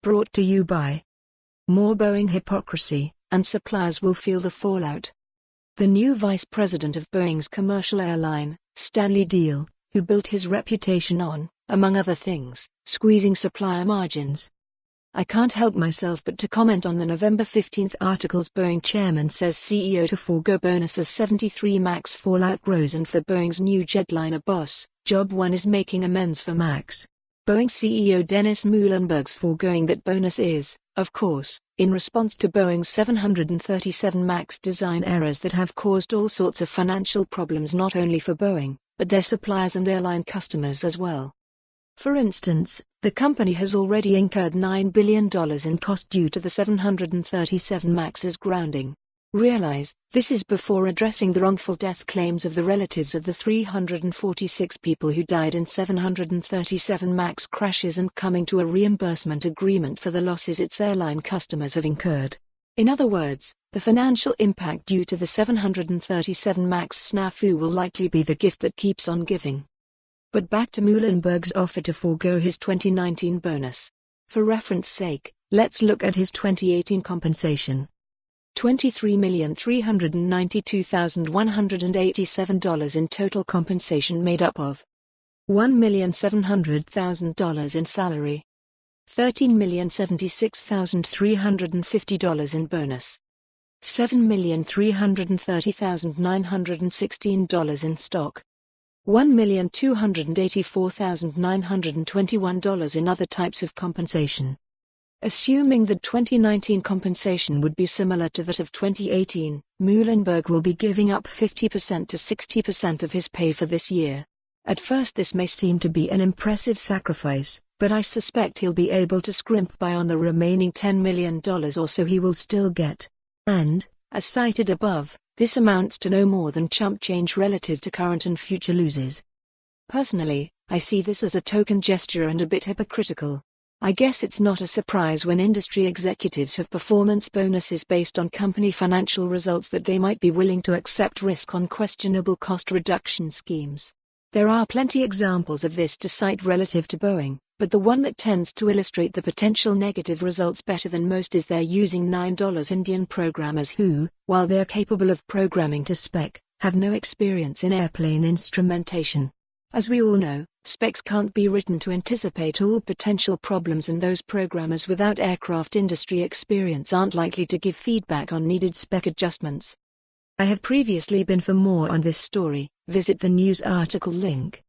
Brought to you by more Boeing hypocrisy, and suppliers will feel the fallout. The new vice president of Boeing's commercial airline, Stanley Deal, who built his reputation on, among other things, squeezing supplier margins. I can't help myself but to comment on the November 15 article's Boeing Chairman Says CEO to Forgo Bonus as 73 MAX fallout grows, and for Boeing's new Jetliner boss, Job 1 is making amends for MAX. Boeing CEO Dennis Muilenburg's foregoing that bonus is, of course, in response to Boeing's 737 MAX design errors that have caused all sorts of financial problems not only for Boeing, but their suppliers and airline customers as well. For instance, the company has already incurred $9 billion in cost due to the 737 MAX's grounding. Realize, this is before addressing the wrongful death claims of the relatives of the 346 people who died in 737 MAX crashes and coming to a reimbursement agreement for the losses its airline customers have incurred. In other words, the financial impact due to the 737 MAX snafu will likely be the gift that keeps on giving. But back to Muilenburg's offer to forego his 2019 bonus. For reference sake, let's look at his 2018 compensation. $23,392,187 in total compensation, made up of $1,700,000 in salary, $13,076,350 in bonus, $7,330,916 in stock, $1,284,921 in other types of compensation. Assuming that 2019 compensation would be similar to that of 2018, Muilenburg will be giving up 50% to 60% of his pay for this year. At first this may seem to be an impressive sacrifice, but I suspect he'll be able to scrimp by on the remaining $10 million or so he will still get. And, as cited above, this amounts to no more than chump change relative to current and future losses. Personally, I see this as a token gesture and a bit hypocritical. I guess it's not a surprise when industry executives have performance bonuses based on company financial results that they might be willing to accept risk on questionable cost reduction schemes. There are plenty examples of this to cite relative to Boeing, but the one that tends to illustrate the potential negative results better than most is their using $9 Indian programmers who, while they are capable of programming to spec, have no experience in airplane instrumentation. As we all know, specs can't be written to anticipate all potential problems, and those programmers without aircraft industry experience aren't likely to give feedback on needed spec adjustments. I have previously been. For more on this story, visit the news article link.